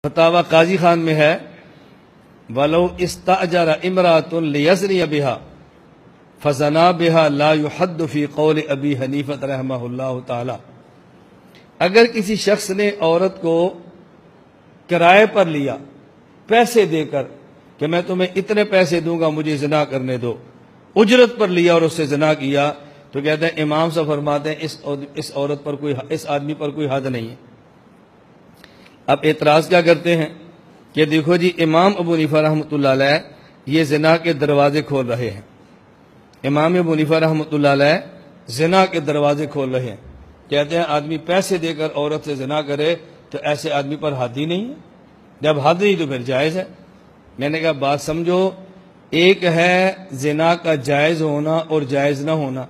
فتاوی قاضی خان میں ہے وَلَوْ اسْتَأْجَرَ امْرَأَةٌ لِيَزْنِيَ بِهَا فَزَنَا بِهَا لَا يُحَدُّ فِي قَوْلِ أَبِي حنیفہ رحمہ اللہ تعالی۔ اگر کسی شخص نے عورت کو کرائے پر لیا پیسے دے کر کہ میں تمہیں اتنے پیسے دوں گا مجھے زنا کرنے دو، اجرت پر لیا اور اس سے زنا کیا، تو کہتے ہیں امام صاحب فرماتے ہیں اس عورت پر اس آدمی پر کوئی حد نہیں ہے۔ اب اعتراض کیا کرتے ہیں کہ دیکھو جی امام ابو حنیفہ رحمۃ اللہ علیہ یہ زنا کے دروازے کھول رہے ہیں، امام ابو حنیفہ رحمۃ اللہ علیہ زنا کے دروازے کھول رہے ہیں، کہتے ہیں آدمی پیسے دے کر عورت سے زنا کرے تو ایسے آدمی پر حد ہی نہیں ہے، جب حد نہیں تو پھر جائز ہے۔ میں نے کہا بات سمجھو، ایک ہے زنا کا جائز ہونا اور جائز نہ ہونا،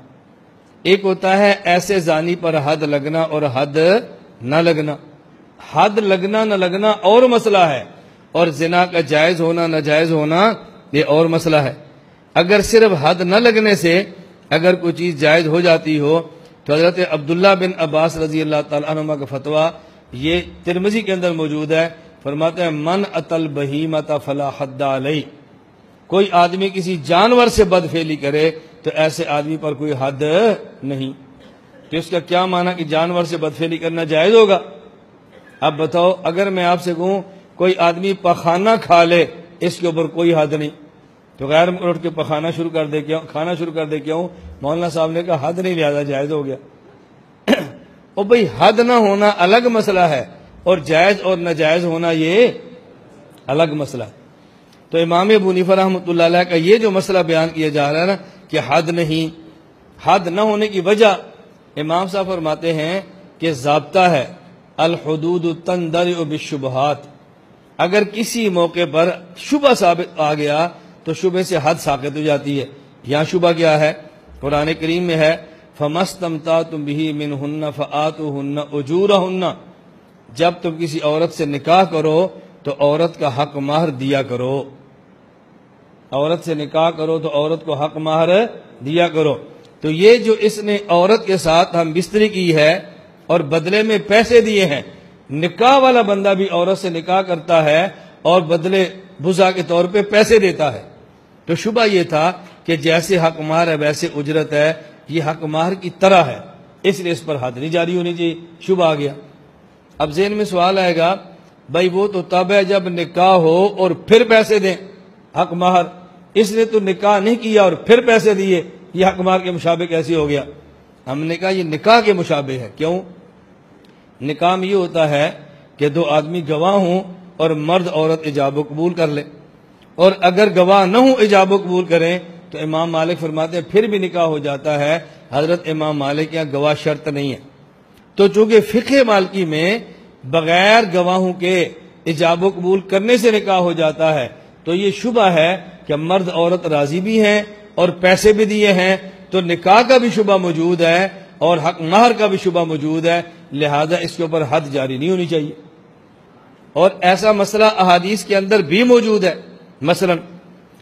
ایک ہوتا ہے ایسے زانی پر حد لگنا اور حد نہ لگنا۔ حد لگنا نہ لگنا اور مسئلہ ہے، اور زنا کا جائز ہونا ناجائز ہونا یہ اور مسئلہ ہے۔ اگر صرف حد نہ لگنے سے اگر کوئی چیز جائز ہو جاتی ہو تو حضرت عبداللہ بن عباس رضی اللہ تعالیٰ عنہما کا فتویٰ یہ ترمذی کے اندر موجود ہے، فرماتے ہیں من اتل بہیمۃ فلا حد علیہ، کوئی آدمی کسی جانور سے بدفعلی کرے تو ایسے آدمی پر کوئی حد نہیں۔ تو اس کا کیا معنی کہ جانور سے بدفعلی کرنا جائز ہوگا؟ اب بتاؤ اگر میں آپ سے کہوں کوئی آدمی پخانہ کھا لے اس کے اوپر کوئی حد نہیں، تو غیر اٹھ کے پخانہ شروع کر دے کیوں، کھانا شروع کر دے کیوں؟ مولانا صاحب نے کہا حد نہیں لہذا جائز ہو گیا۔ اور بھئی حد نہ ہونا الگ مسئلہ ہے اور جائز اور ناجائز ہونا یہ الگ مسئلہ ہے۔ تو امام ابو حنیفہ رحمۃ اللہ علیہ کا یہ جو مسئلہ بیان کیا جا رہا ہے نا کہ حد نہیں، حد نہ ہونے کی وجہ امام صاحب فرماتے ہیں کہ ضابطہ ہے الحدود تندرع بالشبہات، اگر کسی موقع پر شبہ ثابت آ گیا تو شبہ سے حد ساقط ہو جاتی ہے۔ یہاں شبہ کیا ہے؟ قرآن کریم میں ہے فَمَسْتَمْتَعْتُمْ بِهِ مِنْهُنَّ فَآتُوهُنَّ أُجُورَهُنَّ، جب تم کسی عورت سے نکاح کرو تو عورت کا حق مہر دیا کرو، عورت سے نکاح کرو تو عورت کو حق مہر دیا کرو۔ تو یہ جو اس نے عورت کے ساتھ ہم بستری کی ہے اور بدلے میں پیسے دیے ہیں، نکاح والا بندہ بھی عورت سے نکاح کرتا ہے اور بدلے بزا کے طور پہ پیسے دیتا ہے۔ تو شبہ یہ تھا کہ جیسے حق مہر ہے ویسے اجرت ہے، یہ حق مہر کی طرح ہے، اس لیے اس پر حد نہیں جاری ہونی چاہیے، شبہ آ گیا۔ اب ذہن میں سوال آئے گا بھائی وہ تو تب ہے جب نکاح ہو اور پھر پیسے دیں حق مہر، اس نے تو نکاح نہیں کیا اور پھر پیسے دیے، یہ حق مہر کے مشابہ کیسے ہو گیا؟ ہم نے کہا یہ نکاح کے مشابہ ہے۔ کیوں؟ نکاح میں یہ ہوتا ہے کہ دو آدمی گواہ ہوں اور مرد عورت ایجاب و قبول کر لے، اور اگر گواہ نہ ہوں ایجاب و قبول کریں تو امام مالک فرماتے ہیں پھر بھی نکاح ہو جاتا ہے۔ حضرت امام مالک یہاں گواہ شرط نہیں ہے۔ تو چونکہ فقہ مالکی میں بغیر گواہوں کے ایجاب و قبول کرنے سے نکاح ہو جاتا ہے، تو یہ شبہ ہے کہ مرد عورت راضی بھی ہیں اور پیسے بھی دیے ہیں، تو نکاح کا بھی شبہ موجود ہے اور حق مہر کا بھی شبہ موجود ہے، لہذا اس کے اوپر حد جاری نہیں ہونی چاہیے۔ اور ایسا مسئلہ احادیث کے اندر بھی موجود ہے، مثلا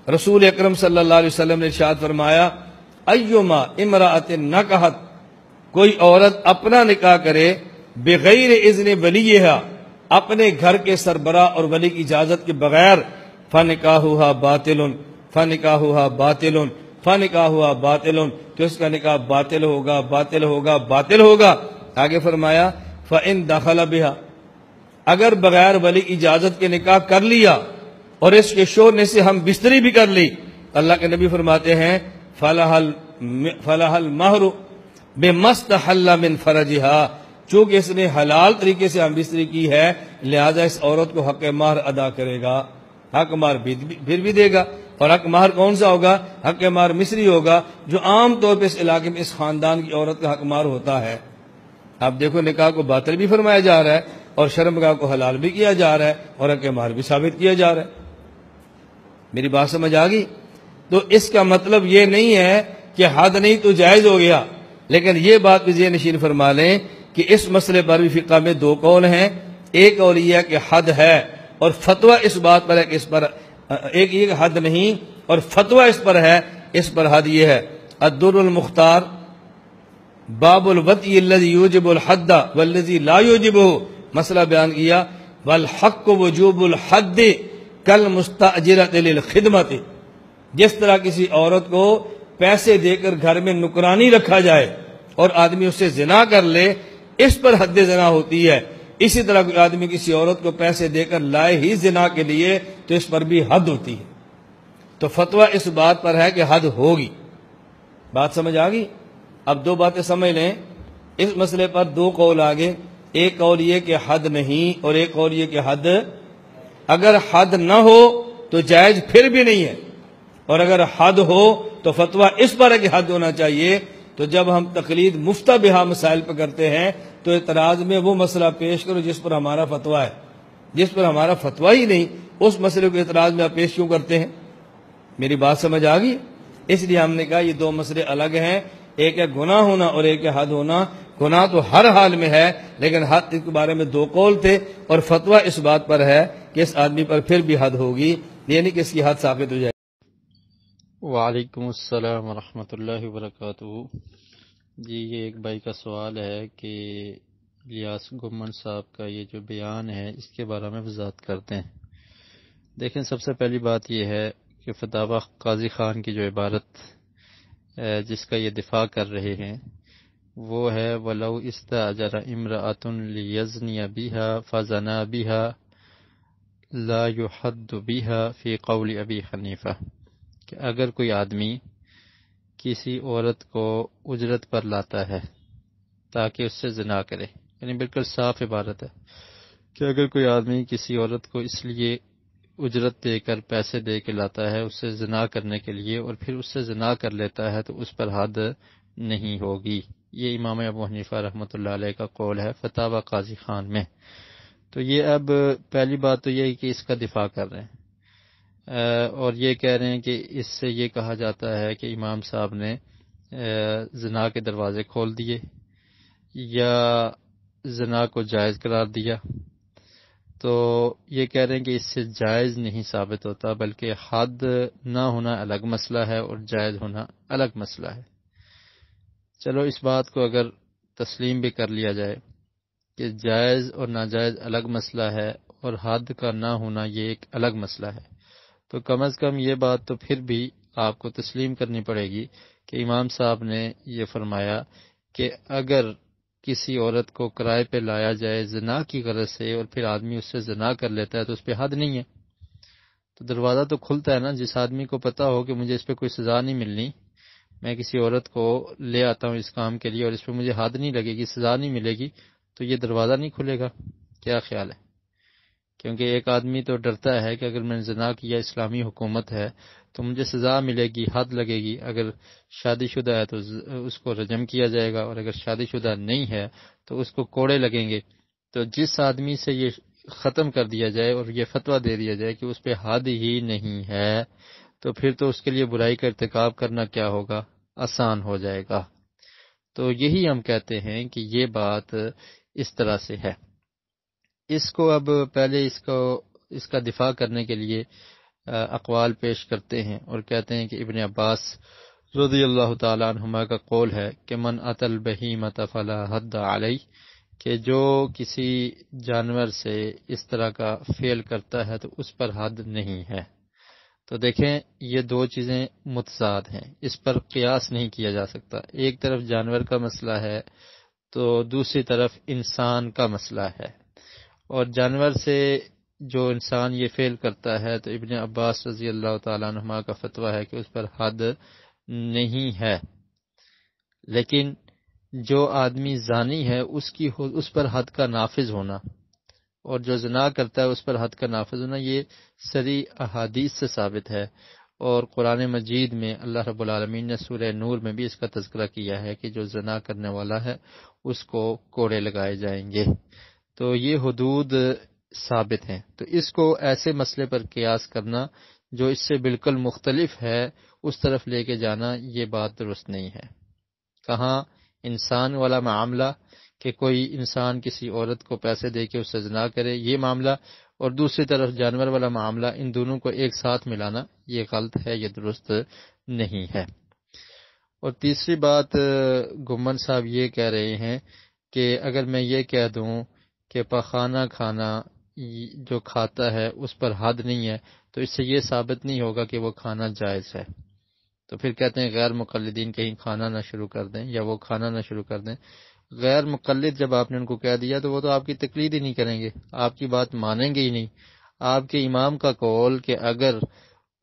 رسول اکرم صلی اللہ علیہ وسلم نے ارشاد فرمایا ایما امرأۃ نکحت، کوئی عورت اپنا نکاح کرے بغیر اذن ولیہا، اپنے گھر کے سربراہ اور ولی کی اجازت کے بغیر، فنکاحھا باطل فنکاحھا باطل فنکاحھا باطل، تو اس کا نکاح باطل ہوگا باطل ہوگا باطل ہوگا۔ آگے فرمایا فإن دخل بها، اگر بغیر ولی اجازت کے نکاح کر لیا اور اس کے شوہر نے سے ہم بستری بھی کر لی، اللہ کے نبی فرماتے ہیں فلها المہر بما استحل من فرجها، چونکہ اس نے حلال طریقے سے ہم بستری کی ہے لہذا اس عورت کو حق مہر ادا کرے گا، حق مہر پھر بھی دے گا۔ اور حق مہر کون سا ہوگا؟ حق مہر مصری ہوگا، جو عام طور پہ اس علاقے میں اس خاندان کی عورت کا حق مہر ہوتا ہے۔ اب دیکھو نکاح کو باطل بھی فرمایا جا رہا ہے اور شرمگاہ کو حلال بھی کیا جا رہا ہے اور حق مہر بھی ثابت کیا جا رہا ہے۔ میری بات سمجھ آ گئی؟ تو اس کا مطلب یہ نہیں ہے کہ حد نہیں تو جائز ہو گیا، لیکن یہ بات بھی ذہن نشین فرما لیں کہ اس مسئلے پر بھی فقہ میں دو قول ہیں۔ ایک قول یہ ہے کہ حد ہے اور فتویٰ اس بات پر ہے کہ اس پر ایک یہ حد نہیں، اور فتویٰ اس پر ہے، اس پر حد یہ ہے۔ الدر المختار باب الوطی الذی یوجب الحد والذی لا یوجبہ، مسئلہ بیان کیا والحق وجوب الحد کالمستأجرۃ للخدمۃ، جس طرح کسی عورت کو پیسے دے کر گھر میں نکرانی رکھا جائے اور آدمی اس سے زنا کر لے، اس پر حد زنا ہوتی ہے، اسی طرح کوئی آدمی کسی عورت کو پیسے دے کر لائے ہی زنا کے لیے تو اس پر بھی حد ہوتی ہے۔ تو فتویٰ اس بات پر ہے کہ حد ہوگی۔ بات سمجھ آ گئی؟ اب دو باتیں سمجھ لیں، اس مسئلے پر دو قول آگے، ایک قول یہ کہ حد نہیں، اور ایک قول یہ کہ حد، اگر حد نہ ہو تو جائز پھر بھی نہیں ہے، اور اگر حد ہو تو فتویٰ اس پر ہے کہ حد ہونا چاہیے۔ تو جب ہم تقلید مفتہ بہا مسائل پہ کرتے ہیں تو اعتراض میں وہ مسئلہ پیش کرو جس پر ہمارا فتویٰ ہے، جس پر ہمارا فتویٰ ہی نہیں اس مسئلے کو اعتراض میں آپ پیش کیوں کرتے ہیں؟ میری بات سمجھ آ گئی؟ اس لیے ہم نے کہا یہ دو مسئلے الگ ہیں، ایک ہے گناہ ہونا اور ایک ہے حد ہونا۔ گناہ تو ہر حال میں ہے، لیکن حد کے بارے میں دو قول تھے، اور فتویٰ اس بات پر ہے کہ اس آدمی پر پھر بھی حد ہوگی، یعنی کہ اس کی حد ثابت ہو جائے۔ وعلیکم السلام ورحمۃ اللہ وبرکاتہ۔ جی یہ ایک بھائی کا سوال ہے کہ الیاس گمن صاحب کا یہ جو بیان ہے اس کے بارے میں وضاحت کرتے ہیں۔ دیکھیں، سب سے پہلی بات یہ ہے کہ فتاوی قاضی خان کی جو عبارت جس کا یہ دفاع کر رہے ہیں وہ ہے وَلَوْ اسْتَأْجَرَ امْرَأَةٌ لِيَزْنِيَ بِهَا فَزَنَا بِهَا لَا يُحَدُّ بِهَا فِي قَوْلِ ابی حنیفہ، کہ اگر کوئی آدمی کسی عورت کو اجرت پر لاتا ہے تاکہ اس سے زنا کرے، یعنی بالکل صاف عبارت ہے کہ اگر کوئی آدمی کسی عورت کو اس لیے اجرت دے کر پیسے دے کے لاتا ہے اس سے زنا کرنے کے لیے اور پھر اس سے زنا کر لیتا ہے تو اس پر حد نہیں ہوگی۔ یہ امام ابو حنیفہ رحمۃ اللہ علیہ کا قول ہے فتاوی قاضی خان میں۔ تو یہ اب پہلی بات تو یہ ہے کہ اس کا دفاع کر رہے ہیں، اور یہ کہہ رہے ہیں کہ اس سے یہ کہا جاتا ہے کہ امام صاحب نے زنا کے دروازے کھول دیے یا زنا کو جائز قرار دیا۔ تو یہ کہہ رہے ہیں کہ اس سے جائز نہیں ثابت ہوتا، بلکہ حد نہ ہونا الگ مسئلہ ہے اور جائز ہونا الگ مسئلہ ہے۔ چلو اس بات کو اگر تسلیم بھی کر لیا جائے کہ جائز اور ناجائز الگ مسئلہ ہے اور حد کا نہ ہونا یہ ایک الگ مسئلہ ہے، تو کم از کم یہ بات تو پھر بھی آپ کو تسلیم کرنی پڑے گی کہ امام صاحب نے یہ فرمایا کہ اگر کسی عورت کو کرائے پہ لایا جائے زنا کی غرض سے اور پھر آدمی اس سے زنا کر لیتا ہے تو اس پہ حد نہیں ہے۔ تو دروازہ تو کھلتا ہے نا، جس آدمی کو پتا ہو کہ مجھے اس پہ کوئی سزا نہیں ملنی، میں کسی عورت کو لے آتا ہوں اس کام کے لیے اور اس پہ مجھے حد نہیں لگے گی، سزا نہیں ملے گی، تو یہ دروازہ نہیں کھلے گا؟ کیا خیال ہے؟ کیونکہ ایک آدمی تو ڈرتا ہے کہ اگر میں نے زنا کیا، اسلامی حکومت ہے تو مجھے سزا ملے گی، حد لگے گی، اگر شادی شدہ ہے تو اس کو رجم کیا جائے گا، اور اگر شادی شدہ نہیں ہے تو اس کو کوڑے لگیں گے۔ تو جس آدمی سے یہ ختم کر دیا جائے اور یہ فتویٰ دے دیا جائے کہ اس پہ حد ہی نہیں ہے، تو پھر تو اس کے لیے برائی کا ارتکاب کرنا کیا ہوگا؟ آسان ہو جائے گا۔ تو یہی ہم کہتے ہیں کہ یہ بات اس طرح سے ہے۔ اس کو اب پہلے اس کا دفاع کرنے کے لیے اقوال پیش کرتے ہیں اور کہتے ہیں کہ ابن عباس رضی اللہ تعالی عنہما کا قول ہے کہ من اتى البہیمۃ فلا حد علیہ، کہ جو کسی جانور سے اس طرح کا فعل کرتا ہے تو اس پر حد نہیں ہے۔ تو دیکھیں یہ دو چیزیں متضاد ہیں، اس پر قیاس نہیں کیا جا سکتا۔ ایک طرف جانور کا مسئلہ ہے تو دوسری طرف انسان کا مسئلہ ہے، اور جانور سے جو انسان یہ فعل کرتا ہے تو ابن عباس رضی اللہ تعالیٰ عنہما کا فتویٰ ہے کہ اس پر حد نہیں ہے۔ لیکن جو آدمی زانی ہے اس پر حد کا نافذ ہونا، اور جو زنا کرتا ہے اس پر حد کا نافذ ہونا، یہ صریح احادیث سے ثابت ہے، اور قرآن مجید میں اللہ رب العالمین نے سورہ نور میں بھی اس کا تذکرہ کیا ہے کہ جو زنا کرنے والا ہے اس کو کوڑے لگائے جائیں گے۔ تو یہ حدود ثابت ہیں۔ تو اس کو ایسے مسئلے پر قیاس کرنا جو اس سے بالکل مختلف ہے اس طرف لے کے جانا، یہ بات درست نہیں ہے۔ کہاں انسان والا معاملہ کہ کوئی انسان کسی عورت کو پیسے دے کے اس سے زنا کرے، یہ معاملہ، اور دوسری طرف جانور والا معاملہ، ان دونوں کو ایک ساتھ ملانا یہ غلط ہے، یہ درست نہیں ہے۔ اور تیسری بات گمن صاحب یہ کہہ رہے ہیں کہ اگر میں یہ کہہ دوں کہ پخانہ کھانا جو کھاتا ہے اس پر حد نہیں ہے، تو اس سے یہ ثابت نہیں ہوگا کہ وہ کھانا جائز ہے۔ تو پھر کہتے ہیں غیر مقلدین کہیں کھانا نہ شروع کر دیں یا وہ کھانا نہ شروع کر دیں۔ غیر مقلد جب آپ نے ان کو کہہ دیا تو وہ تو آپ کی تقلید ہی نہیں کریں گے، آپ کی بات مانیں گے ہی نہیں۔ آپ کے امام کا قول کہ اگر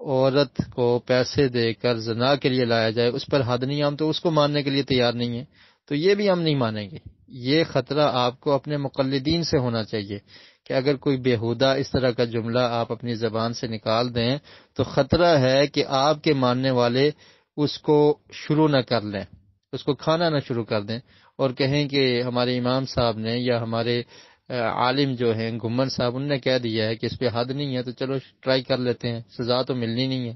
عورت کو پیسے دے کر زنا کے لیے لایا جائے اس پر حد نہیں، ہم تو اس کو ماننے کے لیے تیار نہیں ہیں، تو یہ بھی ہم نہیں مانیں گے۔ یہ خطرہ آپ کو اپنے مقلدین سے ہونا چاہیے کہ اگر کوئی بیہودہ اس طرح کا جملہ آپ اپنی زبان سے نکال دیں تو خطرہ ہے کہ آپ کے ماننے والے اس کو شروع نہ کر لیں، اس کو کھانا نہ شروع کر دیں اور کہیں کہ ہمارے امام صاحب نے یا ہمارے عالم جو ہیں گمن صاحب ان نے کہہ دیا ہے کہ اس پہ حد نہیں ہے تو چلو ٹرائی کر لیتے ہیں، سزا تو ملنی نہیں ہے۔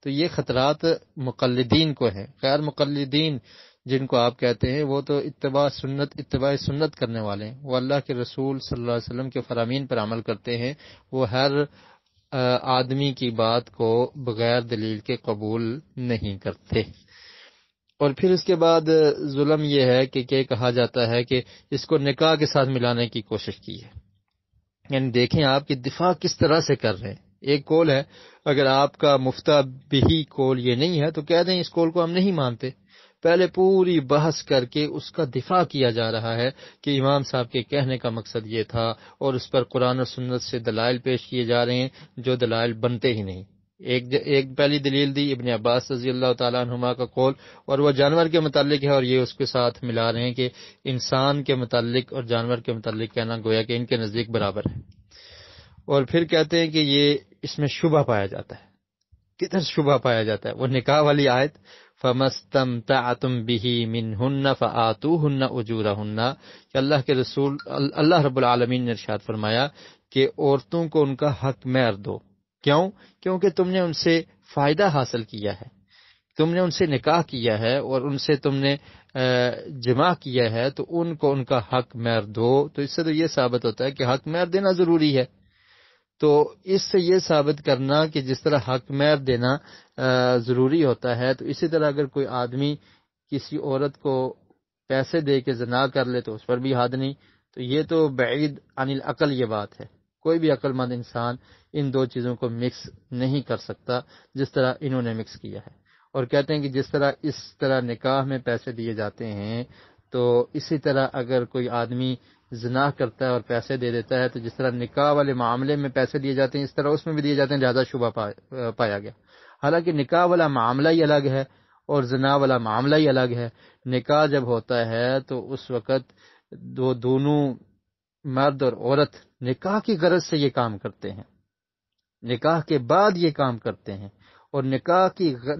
تو یہ خطرات مقلدین کو ہیں۔ غیر مقلدین جن کو آپ کہتے ہیں وہ تو اتباع سنت کرنے والے ہیں، وہ اللہ کے رسول صلی اللہ علیہ وسلم کے فرامین پر عمل کرتے ہیں، وہ ہر آدمی کی بات کو بغیر دلیل کے قبول نہیں کرتے۔ اور پھر اس کے بعد ظلم یہ ہے کہ کہا جاتا ہے کہ اس کو نکاح کے ساتھ ملانے کی کوشش کی ہے، یعنی دیکھیں آپ کی دفاع کس طرح سے کر رہے ہیں۔ ایک قول ہے، اگر آپ کا مفتہ بھی قول یہ نہیں ہے تو کہہ دیں اس قول کو ہم نہیں مانتے۔ پہلے پوری بحث کر کے اس کا دفاع کیا جا رہا ہے کہ امام صاحب کے کہنے کا مقصد یہ تھا، اور اس پر قرآن و سنت سے دلائل پیش کیے جا رہے ہیں جو دلائل بنتے ہی نہیں۔ ایک پہلی دلیل دی ابن عباس رضی اللہ تعالیٰ عنہما کا قول، اور وہ جانور کے متعلق ہے، اور یہ اس کے ساتھ ملا رہے ہیں کہ انسان کے متعلق اور جانور کے متعلق کہنا گویا کہ ان کے نزدیک برابر ہے۔ اور پھر کہتے ہیں کہ یہ اس میں شبہ پایا جاتا ہے۔ کدھر شبہ پایا جاتا ہے؟ وہ نکاح والی آیت فَمَسْتَمْتَعْتُمْ بِهِ مِنْهُنَّ فَآتُوهُنَّ أُجُورَهُنَّ کہ اللہ کے رسول اللہ رب العالمین نے ارشاد فرمایا کہ عورتوں کو ان کا حق مہر دو۔ کیوں؟ کیونکہ تم نے ان سے فائدہ حاصل کیا ہے، تم نے ان سے نکاح کیا ہے اور ان سے تم نے جمع کیا ہے، تو ان کو ان کا حق مہر دو۔ تو اس سے تو یہ ثابت ہوتا ہے کہ حق مہر دینا ضروری ہے۔ تو اس سے یہ ثابت کرنا کہ جس طرح حق مہر دینا ضروری ہوتا ہے، تو اسی طرح اگر کوئی آدمی کسی عورت کو پیسے دے کے زنا کر لے تو اس پر بھی حد نہیں۔ تو یہ تو بعید عن العقل یہ بات ہے، کوئی بھی عقل مند انسان ان دو چیزوں کو مکس نہیں کر سکتا جس طرح انہوں نے مکس کیا ہے۔ اور کہتے ہیں کہ جس طرح اس طرح نکاح میں پیسے دیے جاتے ہیں، تو اسی طرح اگر کوئی آدمی زنا کرتا ہے اور پیسے دے دیتا ہے، تو جس طرح نکاح والے معاملے میں پیسے دیے جاتے ہیں اس طرح اس میں بھی دیے جاتے ہیں، لہذا شبہ پایا گیا۔ حالانکہ نکاح والا معاملہ ہی الگ ہے اور زنا والا معاملہ ہی الگ ہے۔ نکاح جب ہوتا ہے تو اس وقت دونوں مرد اور عورت نکاح کی غرض سے یہ کام کرتے ہیں، نکاح کے بعد یہ کام کرتے ہیں، اور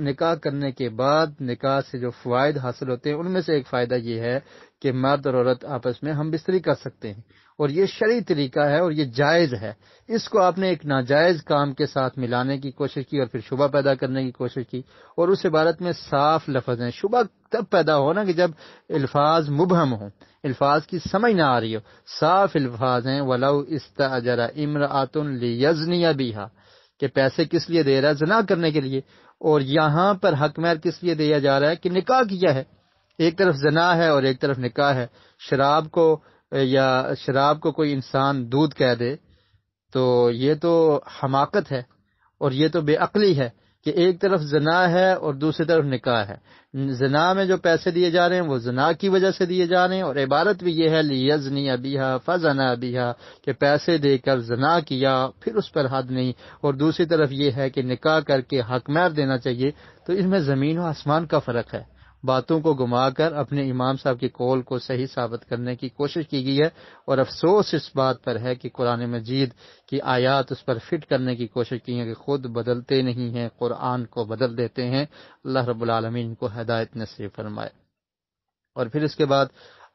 نکاح کرنے کے بعد نکاح سے جو فوائد حاصل ہوتے ہیں ان میں سے ایک فائدہ یہ ہے کہ مرد اور عورت آپس میں ہم بستری کر سکتے ہیں، اور یہ شرعی طریقہ ہے اور یہ جائز ہے۔ اس کو آپ نے ایک ناجائز کام کے ساتھ ملانے کی کوشش کی اور پھر شبہ پیدا کرنے کی کوشش کی، اور اس عبارت میں صاف لفظ ہیں۔ شبہ تب پیدا ہونا کہ جب الفاظ مبہم ہوں، الفاظ کی سمجھ نہ آ رہی ہو، صاف الفاظ ہیں وَلَوْ اسْتَأْجَرَ امْرَأَةٌ لِيَزْنِيَ بِهَا کہ پیسے کس لیے دے رہا ہے؟ زنا کرنے کے لیے۔ اور یہاں پر حق مہر کس لیے دیا جا رہا ہے؟ کہ نکاح کیا ہے، ایک طرف زنا ہے اور ایک طرف نکاح ہے۔ شراب کو کوئی انسان دودھ کہہ دے تو یہ تو حماقت ہے اور یہ تو بے عقلی ہے کہ ایک طرف زنا ہے اور دوسری طرف نکاح ہے۔ زنا میں جو پیسے دیے جا رہے ہیں وہ زنا کی وجہ سے دیے جا رہے ہیں، اور عبارت بھی یہ ہے لیزنی بہا فزنا بہا کہ پیسے دے کر زنا کیا پھر اس پر حد نہیں، اور دوسری طرف یہ ہے کہ نکاح کر کے حق مہر دینا چاہیے۔ تو اس میں زمین و آسمان کا فرق ہے۔ باتوں کو گما کر اپنے امام صاحب کی قول کو صحیح ثابت کرنے کی کوشش کی گئی ہے، اور افسوس اس بات پر ہے کہ قرآن مجید کی آیات اس پر فٹ کرنے کی کوشش کی ہے کہ خود بدلتے نہیں ہیں، قرآن کو بدل دیتے ہیں۔ اللہ رب العالمین کو ہدایت نصیب فرمائے۔ اور پھر اس کے بعد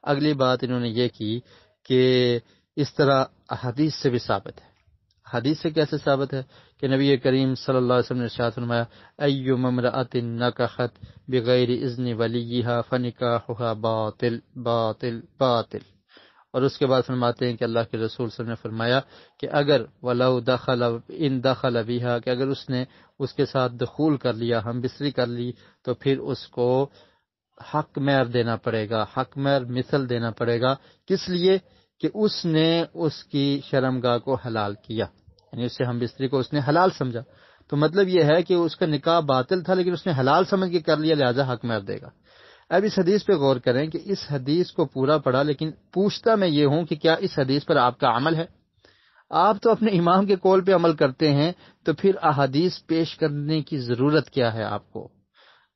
اگلی بات انہوں نے یہ کی کہ اس طرح حدیث سے بھی ثابت ہے۔ حدیث سے کیسے ثابت ہے؟ کہ نبی کریم صلی اللہ علیہ وسلم نے ارشاد فرمایا ایما امرأۃ نکحت بغیر اذن ولیہا فنکاحها باطل باطل باطل۔ اور اس کے بعد فرماتے ہیں کہ اللہ کے رسول صلی اللہ علیہ وسلم نے فرمایا کہ اگر ولو دخل بها کہ اگر اس نے اس کے ساتھ دخول کر لیا، ہم بستری کر لی، تو پھر اس کو حق مہر دینا پڑے گا، حق مہر مثل دینا پڑے گا۔ کس لیے؟ کہ اس نے اس کی شرمگاہ کو حلال کیا، یعنی اس سے ہم بستری کو اس نے حلال سمجھا، تو مطلب یہ ہے کہ اس کا نکاح باطل تھا لیکن اس نے حلال سمجھ کے کر لیا، لہذا حق مہر دے گا۔ اب اس حدیث پہ غور کریں کہ اس حدیث کو پورا پڑھا، لیکن پوچھتا میں یہ ہوں کہ کیا اس حدیث پر آپ کا عمل ہے؟ آپ تو اپنے امام کے قول پہ عمل کرتے ہیں، تو پھر احادیث پیش کرنے کی ضرورت کیا ہے آپ کو؟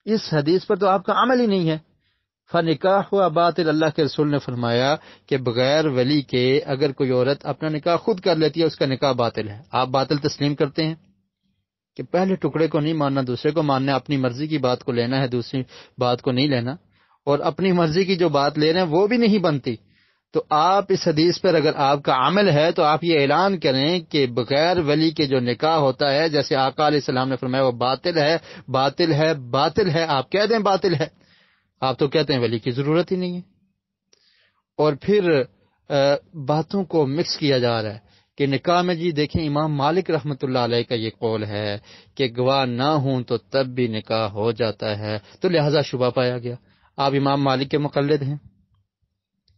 اس حدیث پر تو آپ کا عمل ہی نہیں ہے۔ فنکاح ہوا باطل، اللہ کے رسول نے فرمایا کہ بغیر ولی کے اگر کوئی عورت اپنا نکاح خود کر لیتی ہے اس کا نکاح باطل ہے۔ آپ باطل تسلیم کرتے ہیں کہ پہلے ٹکڑے کو نہیں ماننا، دوسرے کو ماننا ہے، اپنی مرضی کی بات کو لینا ہے، دوسری بات کو نہیں لینا، اور اپنی مرضی کی جو بات لے رہے ہیں وہ بھی نہیں بنتی۔ تو آپ اس حدیث پر اگر آپ کا عمل ہے تو آپ یہ اعلان کریں کہ بغیر ولی کے جو نکاح ہوتا ہے، جیسے آقا علیہ السلام نے فرمایا وہ باطل ہے، باطل ہے، باطل ہے، آپ کہہ دیں باطل ہے۔ آپ تو کہتے ہیں ولی کی ضرورت ہی نہیں ہے، اور پھر باتوں کو مکس کیا جا رہا ہے کہ نکاح میں جی دیکھیں امام مالک رحمۃ اللہ علیہ کا یہ قول ہے کہ گواہ نہ ہوں تو تب بھی نکاح ہو جاتا ہے، تو لہذا شبہ پایا گیا۔ آپ امام مالک کے مقلد ہیں،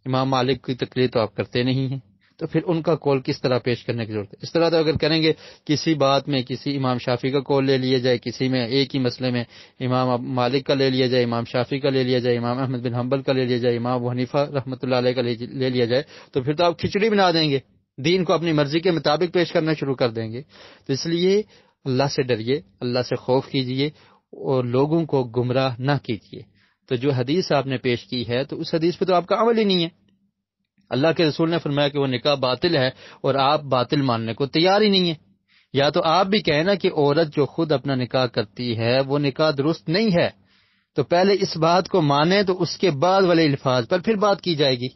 امام مالک کی تقلید تو آپ کرتے نہیں ہیں، تو پھر ان کا قول کس طرح پیش کرنے کی ضرورت ہے؟ اس طرح تو اگر کریں گے کسی بات میں کسی امام شافعی کا قول لے لیا جائے، کسی میں ایک ہی مسئلے میں امام مالک کا لے لیا جائے، امام شافعی کا لے لیا جائے، امام احمد بن حنبل کا لے لیا جائے، امام ابو حنیفہ رحمۃ اللہ علیہ کا لے لیا جائے، تو پھر تو آپ کھچڑی بنا دیں گے، دین کو اپنی مرضی کے مطابق پیش کرنا شروع کر دیں گے۔ تو اس لیے اللہ سے ڈریے، اللہ سے خوف کیجیے، اور لوگوں کو گمراہ نہ کیجیے۔ تو جو حدیث آپ نے پیش کی ہے تو اس حدیث پہ تو آپ کا عمل ہی نہیں ہے۔ اللہ کے رسول نے فرمایا کہ وہ نکاح باطل ہے اور آپ باطل ماننے کو تیار ہی نہیں ہیں۔ یا تو آپ بھی کہیں نا کہ عورت جو خود اپنا نکاح کرتی ہے وہ نکاح درست نہیں ہے، تو پہلے اس بات کو مانیں تو اس کے بعد والے الفاظ پر پھر بات کی جائے گی۔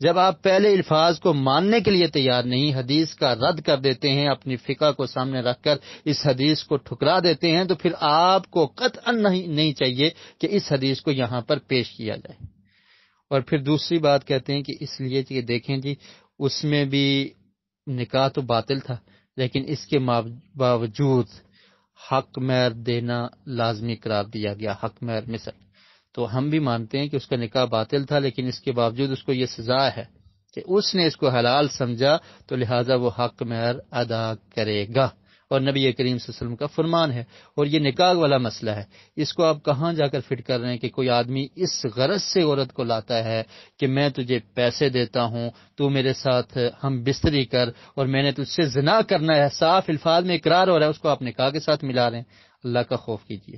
جب آپ پہلے الفاظ کو ماننے کے لیے تیار نہیں، حدیث کا رد کر دیتے ہیں، اپنی فقہ کو سامنے رکھ کر اس حدیث کو ٹھکرا دیتے ہیں، تو پھر آپ کو قطعا نہیں چاہیے کہ اس حدیث کو یہاں پر پیش کیا جائے۔ اور پھر دوسری بات کہتے ہیں کہ اس لیے کہ دیکھیں جی اس میں بھی نکاح تو باطل تھا، لیکن اس کے باوجود حق مہر دینا لازمی قرار دیا گیا، حق مہر مثل۔ تو ہم بھی مانتے ہیں کہ اس کا نکاح باطل تھا، لیکن اس کے باوجود اس کو یہ سزا ہے کہ اس نے اس کو حلال سمجھا، تو لہٰذا وہ حق مہر ادا کرے گا، اور نبی کریم صلی اللہ علیہ وسلم کا فرمان ہے۔ اور یہ نکاح والا مسئلہ ہے، اس کو آپ کہاں جا کر فٹ کر رہے ہیں کہ کوئی آدمی اس غرض سے عورت کو لاتا ہے کہ میں تجھے پیسے دیتا ہوں، تو میرے ساتھ ہم بستری کر، اور میں نے تجھ سے زنا کرنا ہے، صاف الفاظ میں اقرار ہو رہا ہے، اس کو آپ نکاح کے ساتھ ملا رہے ہیں۔ اللہ کا خوف کیجیے،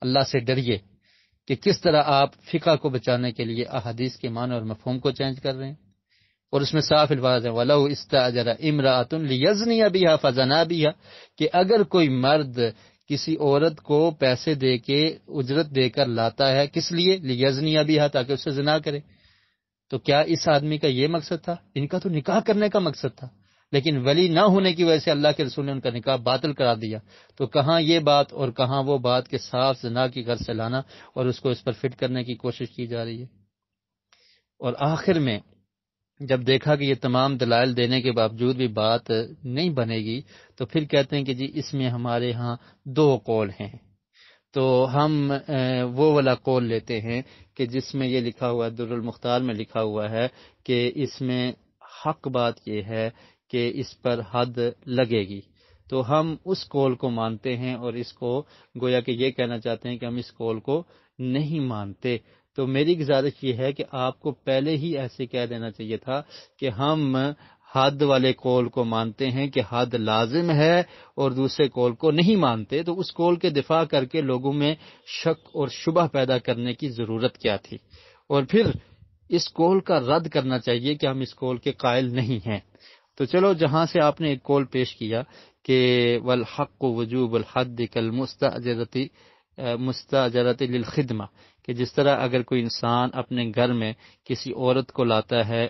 اللہ سے ڈریے کہ کس طرح آپ فقہ کو بچانے کے لیے احادیث کے معنی اور مفہوم کو چینج کر رہے ہیں، اور اس میں صاف الفاظ ہیں وَلَوْ اسْتَأْجَرَ امْرَأَةٌ لِيَزْنِيَ بِهَا فَزَنَا بِهَا، کہ اگر کوئی مرد کسی عورت کو پیسے دے کے اجرت دے کر لاتا ہے، کس لیے؟ لِيَزْنِيَ بِهَا، تاکہ اس سے زنا کرے، تو کیا اس آدمی کا یہ مقصد تھا؟ ان کا تو نکاح کرنے کا مقصد تھا، لیکن ولی نہ ہونے کی وجہ سے اللہ کے رسول نے ان کا نکاح باطل قرار دیا۔ تو کہاں یہ بات اور کہاں وہ بات کہ صاف زنا کی غرض سے لانا اور اس کو اس پر فٹ کرنے کی کوشش کی جا رہی ہے۔ اور آخر میں جب دیکھا کہ یہ تمام دلائل دینے کے باوجود بھی بات نہیں بنے گی، تو پھر کہتے ہیں کہ جی اس میں ہمارے ہاں دو قول ہیں، تو ہم وہ والا قول لیتے ہیں کہ جس میں یہ لکھا ہوا ہے، در المختار میں لکھا ہوا ہے کہ اس میں حق بات یہ ہے کہ اس پر حد لگے گی، تو ہم اس قول کو مانتے ہیں، اور اس کو گویا کہ یہ کہنا چاہتے ہیں کہ ہم اس قول کو نہیں مانتے۔ تو میری گزارش یہ ہے کہ آپ کو پہلے ہی ایسے کہہ دینا چاہیے تھا کہ ہم حد والے قول کو مانتے ہیں کہ حد لازم ہے، اور دوسرے قول کو نہیں مانتے، تو اس قول کے دفاع کر کے لوگوں میں شک اور شبہ پیدا کرنے کی ضرورت کیا تھی، اور پھر اس قول کا رد کرنا چاہیے کہ ہم اس قول کے قائل نہیں ہیں۔ تو چلو جہاں سے آپ نے ایک قول پیش کیا کہ والحق وجوب الحد مستاجرت للخدمہ، کہ جس طرح اگر کوئی انسان اپنے گھر میں کسی عورت کو لاتا ہے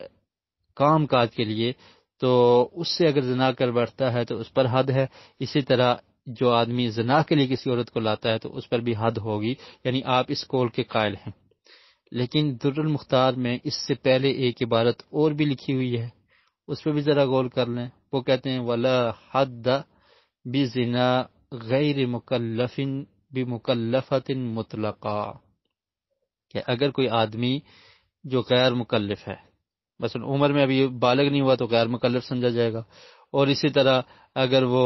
کام کاج کے لیے، تو اس سے اگر زنا کر بیٹھتا ہے تو اس پر حد ہے، اسی طرح جو آدمی زنا کے لیے کسی عورت کو لاتا ہے تو اس پر بھی حد ہوگی، یعنی آپ اس قول کے قائل ہیں۔ لیکن در المختار میں اس سے پہلے ایک عبارت اور بھی لکھی ہوئی ہے، اس پہ بھی ذرا غور کر لیں۔ وہ کہتے ہیں وَلَا حَدَّ بِزِنَا غَيْرِ مُكَلَّفٍ بِمُكَلَّفَةٍ مُطْلَقًا، کہ اگر کوئی آدمی جو غیر مکلف ہے، مثلا عمر میں ابھی بالغ نہیں ہوا تو غیر مکلف سمجھا جائے گا. اور اسی طرح اگر وہ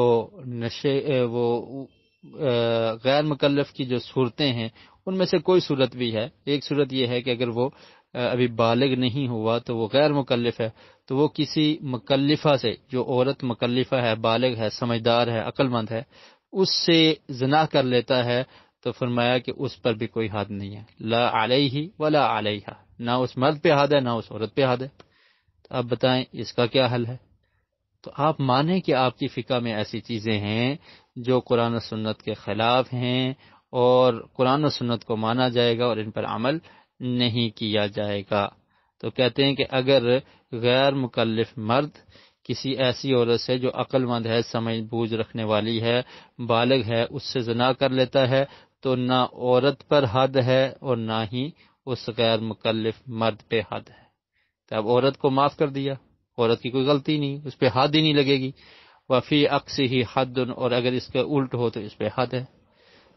غیر مکلف کی جو صورتیں ہیں ان میں سے کوئی صورت بھی ہے، ایک صورت یہ ہے کہ اگر وہ ابھی بالغ نہیں ہوا تو وہ غیر مکلف ہے، تو وہ کسی مکلفہ سے، جو عورت مکلفہ ہے، بالغ ہے، سمجھدار ہے، عقل مند ہے، اس سے زنا کر لیتا ہے، تو فرمایا کہ اس پر بھی کوئی حد نہیں ہے. لا علیہ ولا علیہا، نہ اس مرد پہ حد ہے نہ اس عورت پہ حد ہے. تو آپ بتائیں اس کا کیا حل ہے؟ تو آپ مانیں کہ آپ کی فقہ میں ایسی چیزیں ہیں جو قرآن و سنت کے خلاف ہیں، اور قرآن و سنت کو مانا جائے گا اور ان پر عمل نہیں کیا جائے گا. تو کہتے ہیں کہ اگر غیر مکلف مرد کسی ایسی عورت سے جو عقل مند ہے، سمجھ بوجھ رکھنے والی ہے، بالغ ہے، اس سے زنا کر لیتا ہے، تو نہ عورت پر حد ہے اور نہ ہی اس غیر مکلف مرد پہ حد ہے. تو اب عورت کو معاف کر دیا، عورت کی کوئی غلطی نہیں، اس پہ حد ہی نہیں لگے گی. وفی عکسہ حد، اور اگر اس کا الٹ ہو تو اس پہ حد ہے.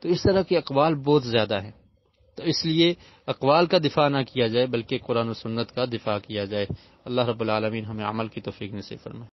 تو اس طرح کے اقوال بہت زیادہ ہیں. تو اس لیے اقوال کا دفاع نہ کیا جائے بلکہ قرآن و سنت کا دفاع کیا جائے. اللہ رب العالمین ہمیں عمل کی توفیق نصیب فرمائے.